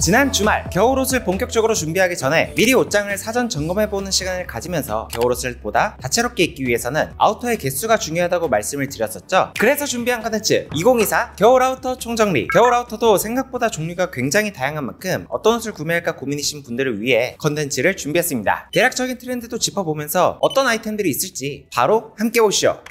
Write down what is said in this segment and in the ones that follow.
지난 주말 겨울옷을 본격적으로 준비하기 전에 미리 옷장을 사전 점검해보는 시간을 가지면서 겨울옷을 보다 다채롭게 입기 위해서는 아우터의 개수가 중요하다고 말씀을 드렸었죠. 그래서 준비한 컨텐츠 2024 겨울 아우터 총정리. 겨울 아우터도 생각보다 종류가 굉장히 다양한 만큼 어떤 옷을 구매할까 고민이신 분들을 위해 컨텐츠를 준비했습니다. 대략적인 트렌드도 짚어보면서 어떤 아이템들이 있을지 바로 함께 보시죠.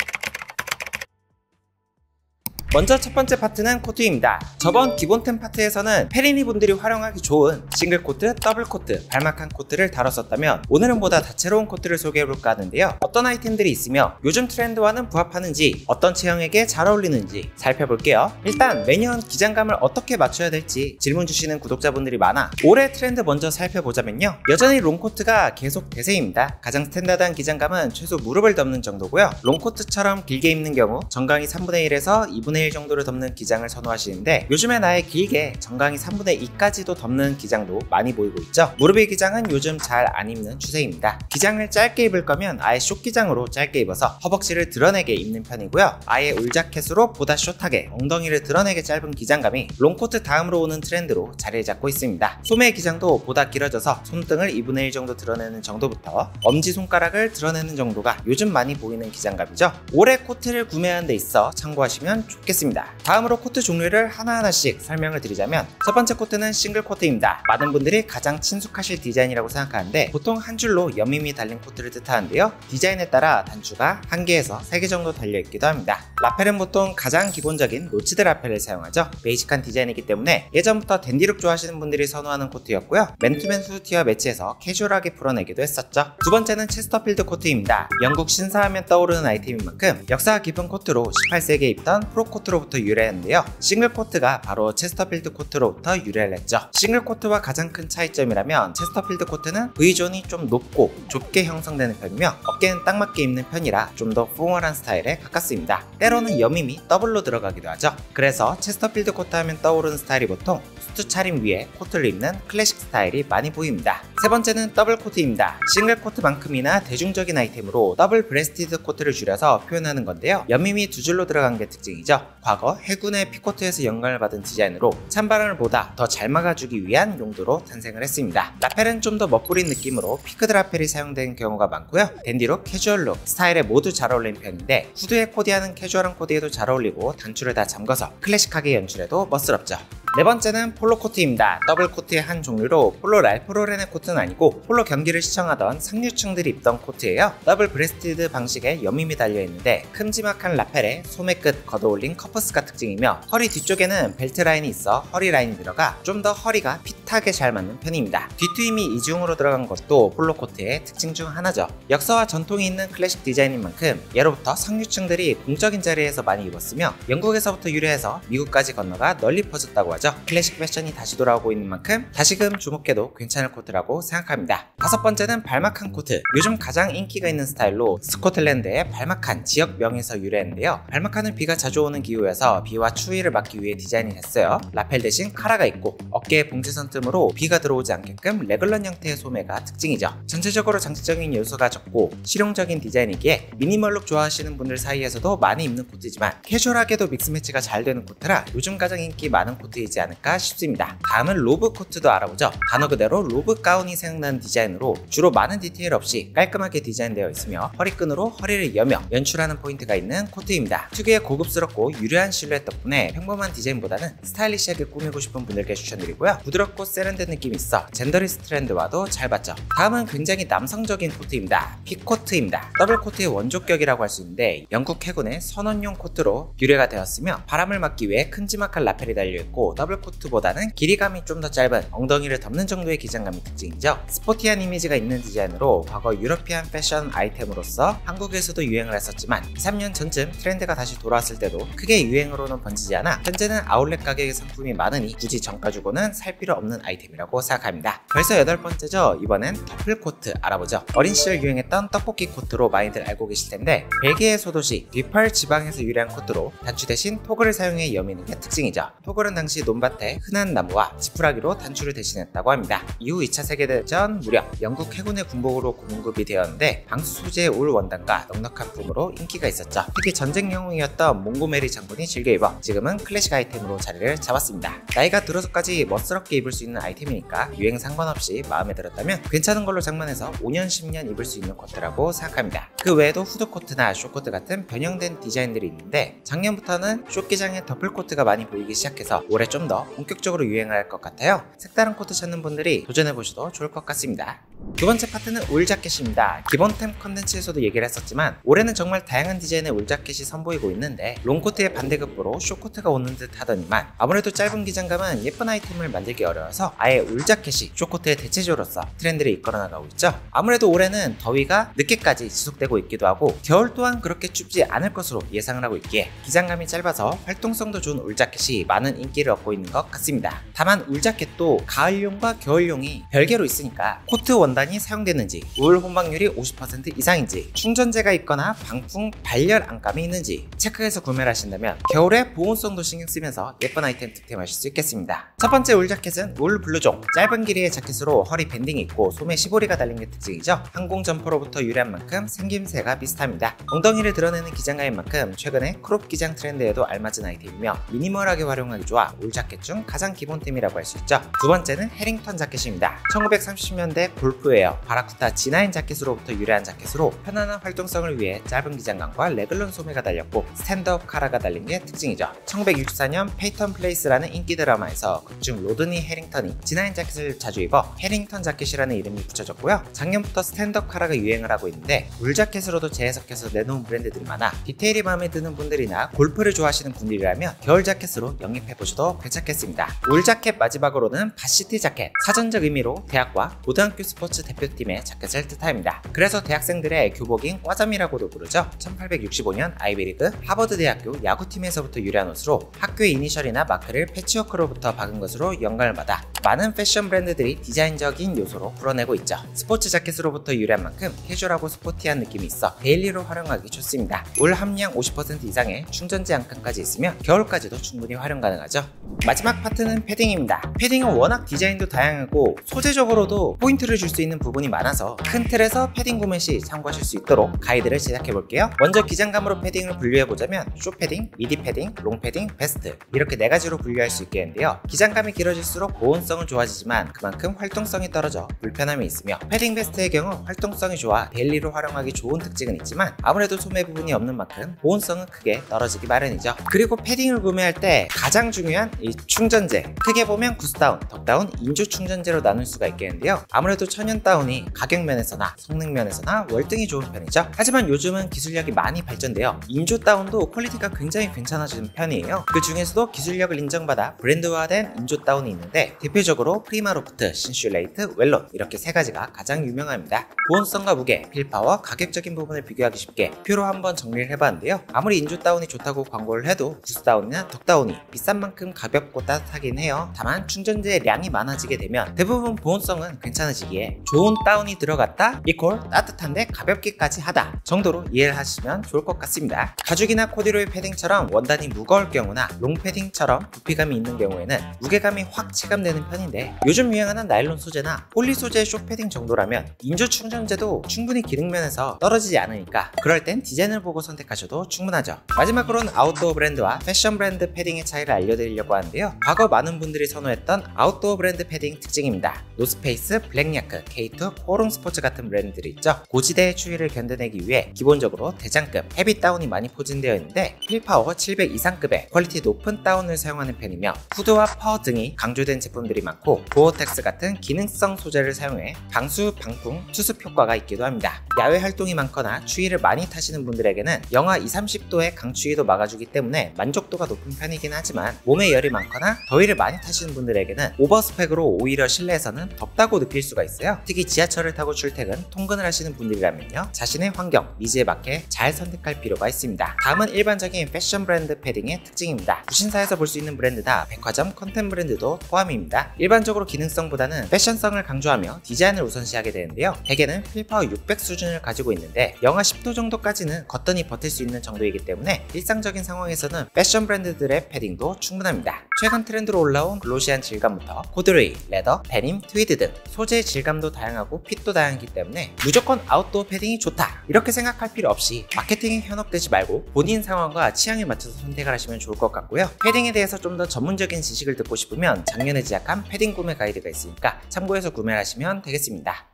먼저 첫 번째 파트는 코트입니다. 저번 기본템 파트에서는 페리니 분들이 활용하기 좋은 싱글 코트, 더블 코트, 발막한 코트를 다뤘었다면 오늘은 보다 다채로운 코트를 소개해볼까 하는데요. 어떤 아이템들이 있으며 요즘 트렌드와는 부합하는지, 어떤 체형에게 잘 어울리는지 살펴볼게요. 일단 매년 기장감을 어떻게 맞춰야 될지 질문 주시는 구독자분들이 많아 올해 트렌드 먼저 살펴보자면요. 여전히 롱코트가 계속 대세입니다. 가장 스탠다드한 기장감은 최소 무릎을 덮는 정도고요. 롱코트처럼 길게 입는 경우 정강이 3분의 1에서 2분의 1 정도를 덮는 기장을 선호하시는데 요즘엔 아예 길게 정강이 3분의 2까지도 덮는 기장도 많이 보이고 있죠. 무릎의 기장은 요즘 잘 안 입는 추세입니다. 기장을 짧게 입을 거면 아예 숏 기장으로 짧게 입어서 허벅지를 드러내게 입는 편이고요. 아예 울자켓으로 보다 숏하게 엉덩이를 드러내게 짧은 기장감이 롱코트 다음으로 오는 트렌드로 자리를 잡고 있습니다. 소매 기장도 보다 길어져서 손등을 2분의 1 정도 드러내는 정도부터 엄지손가락을 드러내는 정도가 요즘 많이 보이는 기장감이죠. 올해 코트를 구매하는 데 있어 참고하시면 좋겠습니다. 다음으로 코트 종류를 하나하나씩 설명을 드리자면 첫 번째 코트는 싱글 코트입니다. 많은 분들이 가장 친숙하실 디자인이라고 생각하는데 보통 한 줄로 여밈이 달린 코트를 뜻하는데요. 디자인에 따라 단추가 1개에서 3개 정도 달려있기도 합니다. 라펠은 보통 가장 기본적인 노치드 라펠을 사용하죠. 베이직한 디자인이기 때문에 예전부터 댄디룩 좋아하시는 분들이 선호하는 코트였고요. 맨투맨 후드티와 매치해서 캐주얼하게 풀어내기도 했었죠. 두 번째는 체스터필드 코트입니다. 영국 신사하면 떠오르는 아이템인 만큼 역사가 깊은 코트로 18세기에 입던 프로 코트로부터 유래했는데요. 싱글 코트가 바로 체스터필드 코트로부터 유래를 했죠. 싱글 코트와 가장 큰 차이점이라면 체스터필드 코트는 V존이 좀 높고 좁게 형성되는 편이며 어깨는 딱 맞게 입는 편이라 좀 더 포멀한 스타일에 가깝습니다. 때로는 여밈이 더블로 들어가기도 하죠. 그래서 체스터필드 코트 하면 떠오르는 스타일이 보통 수트 차림 위에 코트를 입는 클래식 스타일이 많이 보입니다. 세 번째는 더블 코트입니다. 싱글 코트만큼이나 대중적인 아이템으로 더블 브레스티드 코트를 줄여서 표현하는 건데요. 여밈이 두 줄로 들어간 게 특징이죠. 과거 해군의 피코트에서 영감을 받은 디자인으로 찬바람을 보다 더 잘 막아주기 위한 용도로 탄생을 했습니다. 라펠은 좀 더 멋부린 느낌으로 피크드 라펠이 사용되는 경우가 많고요. 댄디룩, 캐주얼룩, 스타일에 모두 잘 어울리는 편인데 후드에 코디하는 캐주얼한 코디에도 잘 어울리고 단추를 다 잠궈서 클래식하게 연출해도 멋스럽죠. 네 번째는 폴로 코트입니다. 더블 코트의 한 종류로 폴로 랄프 로렌의 코트는 아니고 폴로 경기를 시청하던 상류층들이 입던 코트예요. 더블 브레스티드 방식의 여밈이 달려있는데 큼지막한 라펠에 소매 끝 걷어올린 커프스가 특징이며 허리 뒤쪽에는 벨트 라인이 있어 허리 라인이 들어가 좀 더 허리가 핏하게 잘 맞는 편입니다. 뒤트임이 이중으로 들어간 것도 폴로 코트의 특징 중 하나죠. 역사와 전통이 있는 클래식 디자인인 만큼 예로부터 상류층들이 공적인 자리에서 많이 입었으며 영국에서부터 유래해서 미국까지 건너가 널리 퍼졌다고 하죠. 클래식 패션이 다시 돌아오고 있는 만큼 다시금 주목해도 괜찮을 코트라고 생각합니다. 다섯 번째는 발막한 코트. 요즘 가장 인기가 있는 스타일로 스코틀랜드의 발막한 지역명에서 유래했는데요. 발막한은 비가 자주 오는 기후여서 비와 추위를 막기 위해 디자인이 됐어요. 라펠 대신 카라가 있고 어깨에 봉제선 틈으로 비가 들어오지 않게끔 레글런 형태의 소매가 특징이죠. 전체적으로 장식적인 요소가 적고 실용적인 디자인이기에 미니멀룩 좋아하시는 분들 사이에서도 많이 입는 코트지만 캐주얼하게도 믹스매치가 잘 되는 코트라 요즘 가장 인기 많은 코트이지 않을까 싶습니다. 다음은 로브 코트도 알아보죠. 단어 그대로 로브 가운이 생각나는 디자인으로 주로 많은 디테일 없이 깔끔하게 디자인되어 있으며 허리끈으로 허리를 여며 연출하는 포인트가 있는 코트입니다. 특유의 고급스럽고 유려한 실루엣 덕분에 평범한 디자인보다는 스타일리시하게 꾸미고 싶은 분들께 추천드리고요. 부드럽고 세련된 느낌이 있어 젠더리스 트렌드와도 잘 맞죠. 다음은 굉장히 남성적인 코트입니다. 픽코트입니다. 더블 코트의 원조격이라고 할 수 있는데 영국 해군의 선원용 코트로 유래가 되었으며 바람을 막기 위해 큼지막한 라펠이 달려있고 더블 코트보다는 길이감이 좀 더 짧은 엉덩이를 덮는 정도의 기장감이 특징이죠. 스포티한 이미지가 있는 디자인으로 과거 유러피안 패션 아이템으로서 한국에서도 유행을 했었지만 2, 3년 전쯤 트렌드가 다시 돌아왔을 때도 크게 유행으로는 번지지 않아 현재는 아울렛 가격의 상품이 많으니 굳이 정가 주고는 살 필요 없는 아이템이라고 생각합니다. 벌써 여덟 번째죠. 이번엔 더플 코트 알아보죠. 어린 시절 유행했던 떡볶이 코트로 많이들 알고 계실 텐데 벨기에 소도시 뒤펄 지방에서 유래한 코트로 단추 대신 토글을 사용해 여미는 게 특징이죠. 토글은 당시 논밭에 흔한 나무와 지푸라기로 단추를 대신했다고 합니다. 이후 2차 세계대전 무렵 영국 해군의 군복으로 공급이 되었는데 방수 소재의 울 원단과 넉넉한 품으로 인기가 있었죠. 특히 전쟁 영웅이었던 몽고메리 장군이 즐겨 입어 지금은 클래식 아이템으로 자리를 잡았습니다. 나이가 들어서까지 멋스럽게 입을 수 있는 아이템이니까 유행 상관없이 마음에 들었다면 괜찮은 걸로 장만해서 5년 10년 입을 수 있는 코트라고 생각합니다. 그 외에도 후드코트나 숏코트 같은 변형된 디자인들이 있는데 작년부터는 숏기장에 더플코트가 많이 보이기 시작해서 올해 좀 더 본격적으로 유행할 것 같아요. 색다른 코트 찾는 분들이 도전해보셔도 좋을 것 같습니다. 두 번째 파트는 울 자켓입니다. 기본템 컨텐츠에서도 얘기를 했었지만 올해는 정말 다양한 디자인의 울 자켓이 선보이고 있는데 롱코트의 반대급부로 숏코트가 오는 듯 하더니만 아무래도 짧은 기장감은 예쁜 아이템을 만들기 어려워서 아예 울 자켓이 숏코트의 대체조로서 트렌드를 이끌어 나가고 있죠. 아무래도 올해는 더위가 늦게까지 지속되고 있기도 하고 겨울 또한 그렇게 춥지 않을 것으로 예상을 하고 있기에 기장감이 짧아서 활동성도 좋은 울 자켓이 많은 인기를 얻고 있는 것 같습니다. 다만 울 자켓도 가을용과 겨울용이 별개로 있으니까 코트 원단이 사용되는지, 울 혼방률이 50% 이상인지, 충전재가 있거나 방풍 발열 안감이 있는지 체크해서 구매를 하신다면 겨울에 보온성도 신경 쓰면서 예쁜 아이템 득템하실 수 있겠습니다. 첫 번째 울 자켓은 울 블루종. 짧은 길이의 자켓으로 허리 밴딩이 있고 소매 시보리가 달린 게 특징이죠. 항공 점퍼로부터 유래한 만큼 생김새가 비슷합니다. 엉덩이를 드러내는 기장감인 만큼 최근에 크롭 기장 트렌드에도 알맞은 아이템이며 미니멀하게 활용하기 좋아 울 자켓 중 가장 기본템이라고 할 수 있죠. 두 번째는 해링턴 자켓입니다. 1930년대 골프웨어 바라쿠타 G9 자켓으로부터 유래한 자켓으로 편안한 활동성을 위해 짧은 기장감과 레글런 소매가 달렸고 스탠드업 카라가 달린 게 특징이죠. 1964년 페이턴 플레이스라는 인기 드라마에서 극중 로드니 해링턴이 G9 자켓을 자주 입어 해링턴 자켓이라는 이름이 붙여졌고요. 작년부터 스탠드업 카라가 유행을 하고 있는데 울 자켓으로도 재해석해서 내놓은 브랜드들이 많아 디테일이 마음에 드는 분들이나 골프를 좋아하시는 분들이라면 겨울 자켓으로 영입해보셔도 괜찮겠습니다. 울 자켓 마지막으로는 바시티 자켓. 사전적 의미로 대학과 고등학교 스포츠 대표팀의 자켓을 뜻합니다. 그래서 대학생들의 교복인 과잠이라고도 부르죠. 1865년 아이비리그 하버드 대학교 야구팀에서부터 유래한 옷으로 학교의 이니셜이나 마크를 패치워크로부터 박은 것으로 영감을 받아 많은 패션 브랜드들이 디자인적인 요소로 풀어내고 있죠. 스포츠 자켓으로부터 유래한 만큼 캐주얼하고 스포티한 느낌이 있어 데일리로 활용하기 좋습니다. 울 함량 50% 이상의 충전재 안감까지 있으며 겨울까지도 충분히 활용 가능하죠. 마지막 파트는 패딩입니다. 패딩은 워낙 디자인도 다양하고 소재적으로도 포인트를 줄 수 있는 부분이 많아서 큰 틀에서 패딩 구매 시 참고하실 수 있도록 가이드를 제작해 볼게요. 먼저 기장감으로 패딩을 분류해 보자면 숏패딩, 미디 패딩, 롱 패딩, 베스트 이렇게 4가지로 분류할 수 있겠는데요. 기장감이 길어질수록 보온성은 좋아지지만 그만큼 활동성이 떨어져 불편함이 있으며 패딩 베스트의 경우 활동성이 좋아 데일리로 활용하기 좋은 특징은 있지만 아무래도 소매 부분이 없는 만큼 보온성은 크게 떨어지기 마련이죠. 그리고 패딩을 구매할 때 가장 중요한 이 충전재. 크게 보면 구스다운, 덕다운, 인조 충전재로 나눌 수가 있겠는데요. 아무래도 천연 다운이 가격 면에서나 성능 면에서나 월등히 좋은 편이죠. 하지만 요즘은 기술력이 많이 발전되어 인조 다운도 퀄리티가 굉장히 괜찮아지는 편이에요. 그 중에서도 기술력을 인정받아 브랜드화된 인조 다운이 있는데 대표적으로 프리마로프트, 신슐레이트, 웰론 이렇게 3가지가 가장 유명합니다. 보온성과 무게, 필파워, 가격적인 부분을 비교하기 쉽게 표로 한번 정리를 해봤는데요. 아무리 인조 다운이 좋다고 광고를 해도 구스다운이나 덕다운이 비싼 만큼 가볍고 따뜻하긴 해요. 다만 충전재의 량이 많아지게 되면 대부분 보온성은 괜찮아지기에 좋은 다운이 들어갔다 이퀄 따뜻한데 가볍기까지 하다 정도로 이해를 하시면 좋을 것 같습니다. 가죽이나 코듀로이 패딩처럼 원단이 무거울 경우나 롱 패딩처럼 부피감이 있는 경우에는 무게감이 확 체감되는 편인데 요즘 유행하는 나일론 소재나 폴리 소재의 숏패딩 정도라면 인조 충전재도 충분히 기능면에서 떨어지지 않으니까 그럴 땐 디자인을 보고 선택하셔도 충분하죠. 마지막으로는 아웃도어 브랜드와 패션 브랜드 패딩의 차이를 알려드리려고 하는데요. 과거 많은 분들이 선호했던 아웃도어 브랜드 패딩 특징입니다. 노스페이스, 블랙야크, K2, 코롱 스포츠 같은 브랜드들이 있죠. 고지대의 추위를 견뎌내기 위해 기본적으로 대장급, 헤비 다운이 많이 포진되어 있는데 필파워 700 이상급의 퀄리티 높은 다운을 사용하는 편이며 후드와 퍼 등이 강조된 제품들이 많고 고어텍스 같은 기능성 소재를 사용해 방수, 방풍, 투습 효과가 있기도 합니다. 야외 활동이 많거나 추위를 많이 타시는 분들에게는 영하 20, 30도의 강추위도 막아주기 때문에 만족도가 높은 편이긴 하지만 몸에 열이 많거나 더위를 많이 타시는 분들에게는 오버스펙으로 오히려 실내에서는 덥다고 느낄 수가 있어요. 특히 지하철을 타고 출퇴근, 통근을 하시는 분들이라면요. 자신의 환경, 니즈에 맞게 잘 선택할 필요가 있습니다. 다음은 일반적인 패션 브랜드 패딩의 특징입니다. 구신사에서 볼 수 있는 브랜드나 백화점, 컨텐 브랜드도 포함입니다. 있습니다. 일반적으로 기능성보다는 패션성을 강조하며 디자인을 우선시하게 되는데요. 대개는 필파워 600 수준을 가지고 있는데 영하 10도 정도까지는 거뜬히 버틸 수 있는 정도이기 때문에 일상적인 상황에서는 패션 브랜드들의 패딩도 충분합니다. 최근 트렌드로 올라온 글로시한 질감부터 코드레이, 레더, 데님, 트위드 등 소재의 질감도 다양하고 핏도 다양하기 때문에 무조건 아웃도어 패딩이 좋다 이렇게 생각할 필요 없이 마케팅에 현혹되지 말고 본인 상황과 취향에 맞춰서 선택을 하시면 좋을 것 같고요. 패딩에 대해서 좀 더 전문적인 지식을 듣고 싶으면 작년에 제작한 패딩 구매 가이드가 있으니까 참고해서 구매를 하시면 되겠습니다.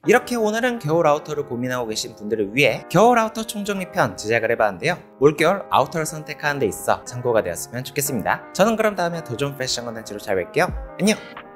이렇게 오늘은 겨울 아우터를 고민하고 계신 분들을 위해 겨울 아우터 총정리 편 제작을 해봤는데요. 올겨울 아우터를 선택하는 데 있어 참고가 되었으면 좋겠습니다. 저는 그럼 다음에 더 좋은 패션 컨텐츠로 찾아뵐게요. 안녕!